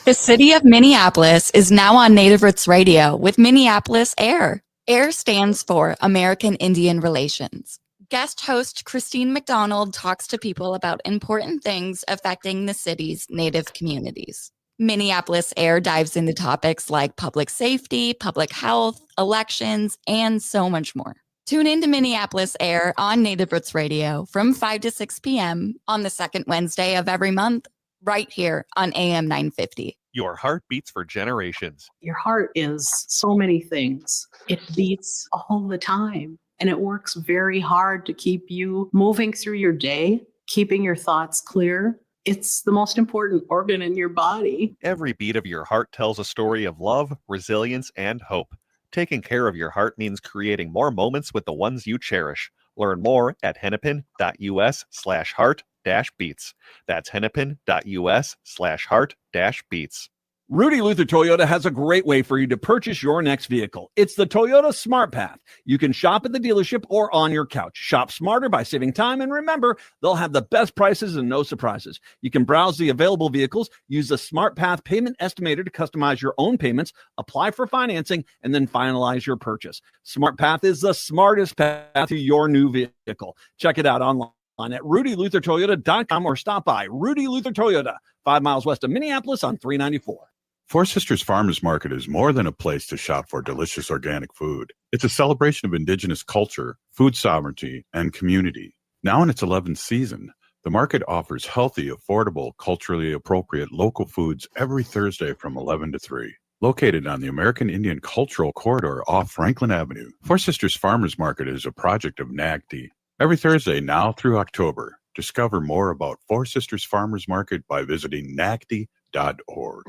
[SPEAKER 4] The city of Minneapolis is now on Native Roots Radio with Minneapolis AIR. AIR stands for American Indian Relations. Guest host Christine McDonald talks to people about important things affecting the city's Native communities. Minneapolis AIR dives into topics like public safety, public health, elections, and so much more. Tune in to Minneapolis AIR on Native Roots Radio from 5 to 6 p.m. on the second Wednesday of every month, right here on AM 950.
[SPEAKER 3] Your heart beats for generations.
[SPEAKER 5] Your heart is so many things. It beats all the time, and it works very hard to keep you moving through your day, keeping your thoughts clear. It's the most important organ in your body.
[SPEAKER 3] Every beat of your heart tells a story of love, resilience, and hope. Taking care of your heart means creating more moments with the ones you cherish. Learn more at hennepin.us/heart-beats. That's hennepin.us/heart-beats.
[SPEAKER 6] Rudy Luther Toyota has a great way for you to purchase your next vehicle. It's the Toyota Smart Path. You can shop at the dealership or on your couch. Shop smarter by saving time, and remember, they'll have the best prices and no surprises. You can browse the available vehicles, use the Smart Path payment estimator to customize your own payments, apply for financing, and then finalize your purchase. Smart Path is the smartest path to your new vehicle. Check it out online at rudyluthertoyota.com or stop by Rudy Luther Toyota, 5 miles west of Minneapolis on 394.
[SPEAKER 2] Four Sisters Farmers Market is more than a place to shop for delicious organic food. It's a celebration of Indigenous culture, food sovereignty, and community. Now in its 11th season, the market offers healthy, affordable, culturally appropriate local foods every Thursday from 11 to 3. Located on the American Indian Cultural Corridor off Franklin Avenue, Four Sisters Farmers Market is a project of NAGD. Every Thursday now through October, discover more about Four Sisters Farmers Market by visiting nagd.org.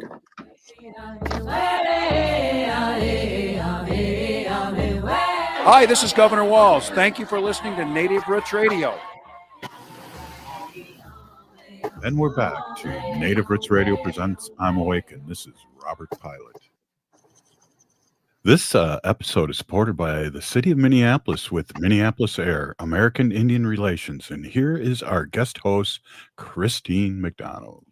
[SPEAKER 23] Hi, this is Governor Walz. Thank you for listening to Native Roots Radio.
[SPEAKER 2] And we're back to Native Roots Radio presents I'm Awake, and this is Robert Pilot. This episode is supported by the city of Minneapolis with Minneapolis AIR, American Indian Relations. And here is our guest host, Christine McDonald.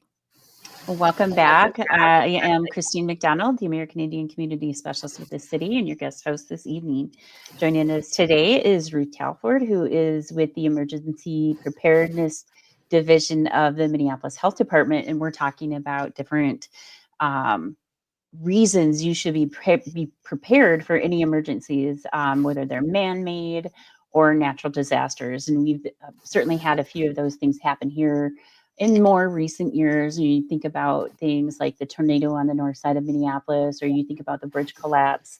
[SPEAKER 13] Welcome back. I am Christine McDonald, the American Indian Community Specialist with the city, and your guest host this evening. Joining us today is Ruth Talford, who is with the Emergency Preparedness Division of the Minneapolis Health Department, and we're talking about different reasons you should be prepared for any emergencies, whether they're man-made or natural disasters. And we've certainly had a few of those things happen here in more recent years. You think about things like the tornado on the north side of Minneapolis, or you think about the bridge collapse,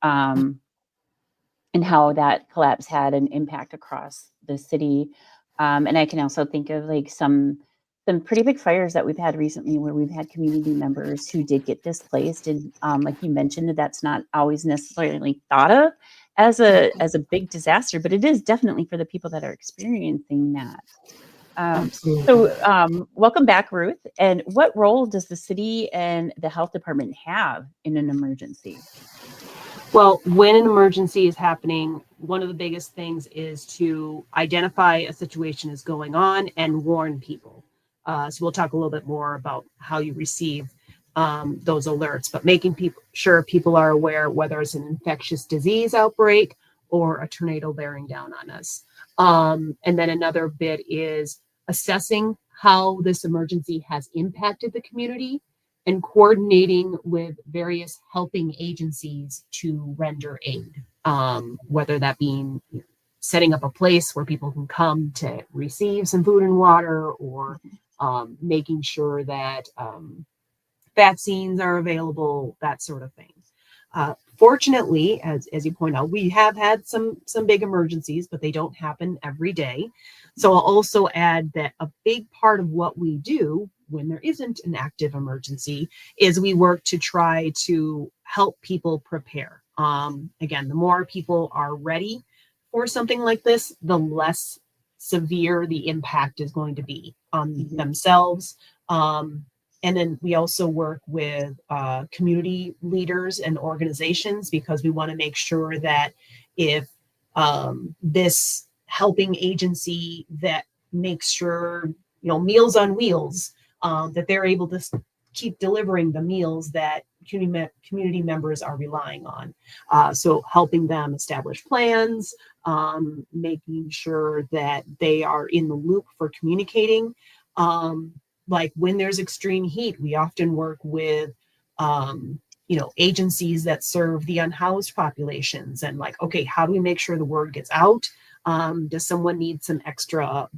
[SPEAKER 13] and how that collapse had an impact across the city. And I can also think of like some pretty big fires that we've had recently where we've had community members who did get displaced. And like you mentioned, that's not always necessarily thought of as a big disaster, but it is definitely for the people that are experiencing that. Welcome back, Ruth. And what role does the city and the health department have in an emergency?
[SPEAKER 22] Well, when an emergency is happening, one of the biggest things is to identify a situation is going on and warn people. So we'll talk a little bit more about how you receive those alerts, but making sure people are aware whether it's an infectious disease outbreak or a tornado bearing down on us. And then another bit is assessing how this emergency has impacted the community and coordinating with various helping agencies to render aid, whether that being setting up a place where people can come to receive some food and water, or making sure that vaccines are available, that sort of thing. Fortunately, as you point out, we have had some big emergencies, but they don't happen every day. So I'll also add that a big part of what we do when there isn't an active emergency is we work to try to help people prepare. Again, the more people are ready for something like this, the less severe the impact is going to be on themselves. And then we also work with community leaders and organizations, because we want to make sure that if this helping agency that makes sure, Meals on Wheels, that they're able to keep delivering the meals that community members are relying on. So helping them establish plans, making sure that they are in the loop for communicating. Like when there's extreme heat, we often work with, agencies that serve the unhoused populations, and like, okay, how do we make sure the word gets out? Does someone need some extra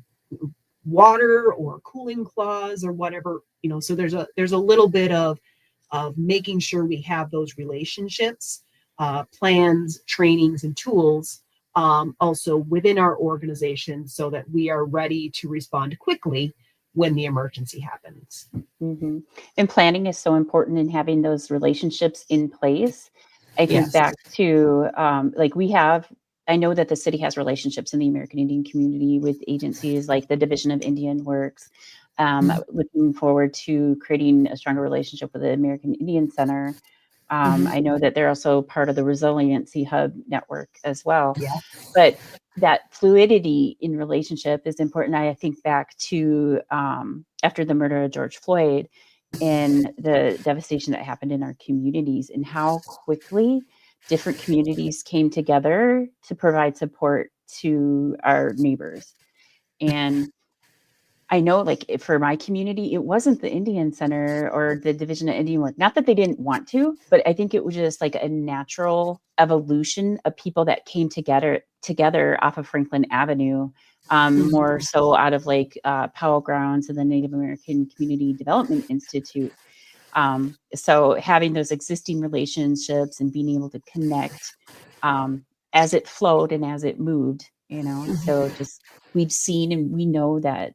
[SPEAKER 22] water or cooling cloths or whatever? So there's a little bit of making sure we have those relationships, plans, trainings, and tools also within our organization, so that we are ready to respond quickly when the emergency happens.
[SPEAKER 13] Mm-hmm. And planning is so important in having those relationships in place. I think
[SPEAKER 22] Yes.
[SPEAKER 13] back to I know that the city has relationships in the American Indian community with agencies like the Division of Indian Works. Looking forward to creating a stronger relationship with the American Indian Center. I know that they're also part of the Resiliency Hub network as well.
[SPEAKER 22] Yeah.
[SPEAKER 13] But that fluidity in relationship is important. I think back to after the murder of George Floyd and the devastation that happened in our communities, and how quickly different communities came together to provide support to our neighbors. And I know, like, for my community, it wasn't the Indian Center or the Division of Indian Work. Not that they didn't want to, but I think it was just like a natural evolution of people that came together off of Franklin Avenue, more so out of like Powell Grounds and the Native American Community Development Institute. So having those existing relationships and being able to connect as it flowed and as it moved, so just we've seen and we know that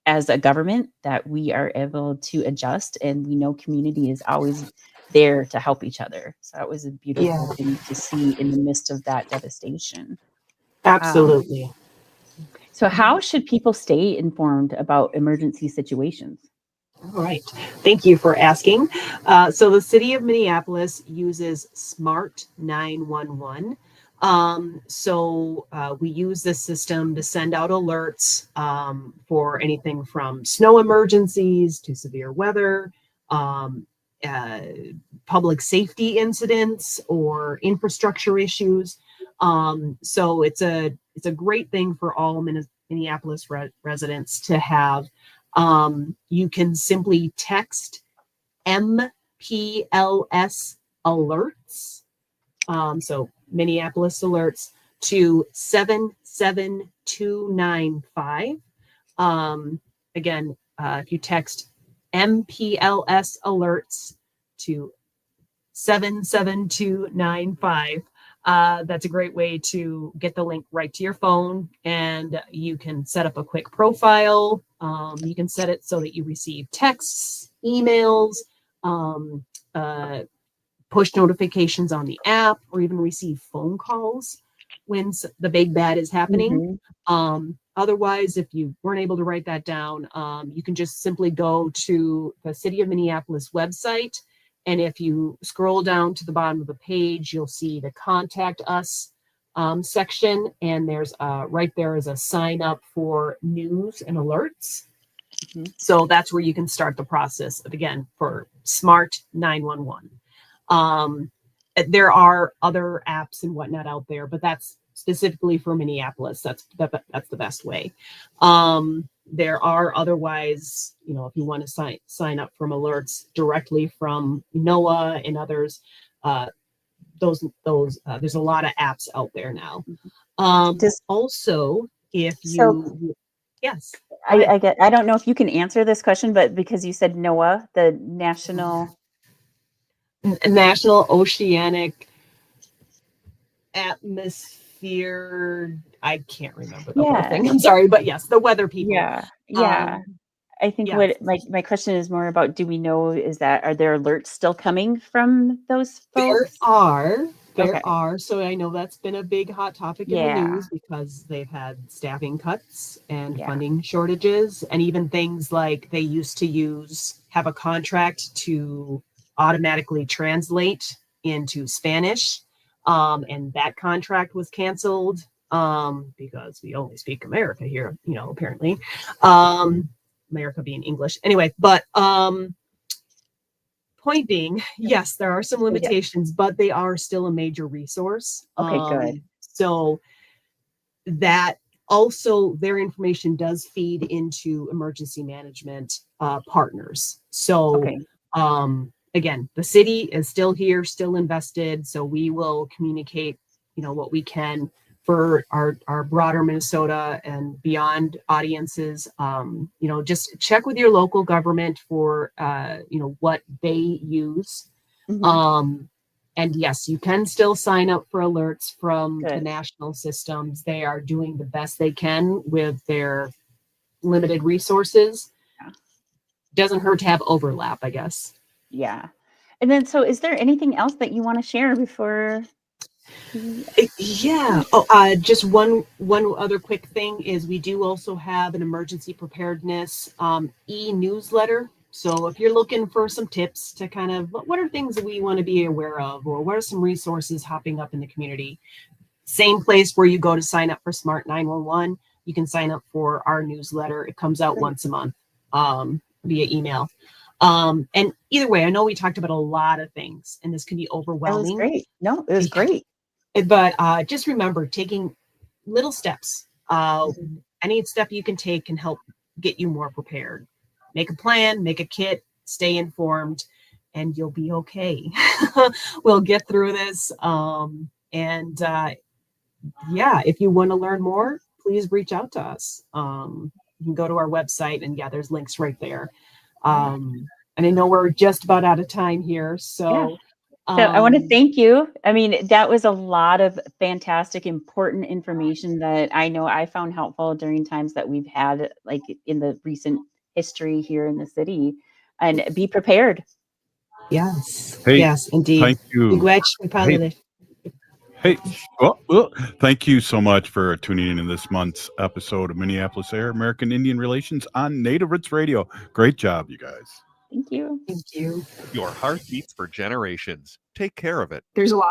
[SPEAKER 13] as a government that we are able to adjust, and we know community is always there to help each other. So that was a beautiful thing to see in the midst of that devastation.
[SPEAKER 22] Absolutely.
[SPEAKER 13] So how should people stay informed about emergency situations?
[SPEAKER 22] All right. Thank you for asking. So the city of Minneapolis uses Smart 911. So we use this system to send out alerts for anything from snow emergencies to severe weather, public safety incidents, or infrastructure issues. So it's a great thing for all Minneapolis residents to have. You can simply text MPLS alerts. So Minneapolis alerts to 77295. Again, if you text MPLS alerts to 77295, that's a great way to get the link right to your phone, and you can set up a quick profile. You can set it so that you receive texts, emails, push notifications on the app, or even receive phone calls when the big bad is happening. Otherwise, if you weren't able to write that down, you can just simply go to the City of Minneapolis website. And if you scroll down to the bottom of the page, you'll see the Contact Us section. And there's right there is a sign up for news and alerts. So that's where you can start the process of, again, for Smart 911. There are other apps and whatnot out there, but that's specifically for Minneapolis. That's the best way. There are otherwise, if you want to sign up from alerts directly from NOAA and others, there's a lot of apps out there now. Also, if you, yes,
[SPEAKER 13] I don't know if you can answer this question, but because you said NOAA, the National
[SPEAKER 22] Oceanic Atmosphere, I can't remember the whole thing. I'm sorry, but yes, the weather people.
[SPEAKER 13] Yeah. I think what my question is more about, do we know, are there alerts still coming from those folks?
[SPEAKER 22] There are. So I know that's been a big hot topic in the news because they've had staffing cuts and funding shortages, and even things like they used to have a contract to automatically translate into Spanish. And that contract was canceled because we only speak America here, apparently. America being English. Anyway, but point being, yes, there are some limitations, but they are still a major resource.
[SPEAKER 13] Okay, good.
[SPEAKER 22] So that also their information does feed into emergency management partners. So again, the city is still here, still invested. So we will communicate, what we can for our broader Minnesota and beyond audiences. Just check with your local government for what they use. And yes, you can still sign up for alerts from the national systems. They are doing the best they can with their limited resources. Doesn't hurt to have overlap, I guess.
[SPEAKER 13] Yeah. And then, so is there anything else that you want to share before?
[SPEAKER 22] Yeah. Just one other quick thing is we do also have an emergency preparedness e-newsletter. So if you're looking for some tips to kind of what are things that we want to be aware of, or what are some resources hopping up in the community, same place where you go to sign up for Smart 911, you can sign up for our newsletter. It comes out once a month via email. And either way, I know we talked about a lot of things, and this can be overwhelming.
[SPEAKER 13] That was great. No, it was great.
[SPEAKER 22] But just remember, taking little steps. Any step you can take can help get you more prepared. Make a plan, make a kit, stay informed, and you'll be okay. We'll get through this. If you want to learn more, please reach out to us. You can go to our website, and there's links right there. And I know we're just about out of time here, so.
[SPEAKER 13] So I want to thank you. I mean, that was a lot of fantastic, important information that I know I found helpful during times that we've had, like in the recent history here in the city. And be prepared.
[SPEAKER 22] Yes.
[SPEAKER 2] Hey,
[SPEAKER 22] yes, indeed.
[SPEAKER 2] Thank you. Hey, thank you so much for tuning in to this month's episode of Minneapolis Air, American Indian Relations on Native Roots Radio. Great job, you guys.
[SPEAKER 13] Thank you.
[SPEAKER 22] Thank you.
[SPEAKER 3] Your heart beats for generations. Take care of it.
[SPEAKER 16] There's a lot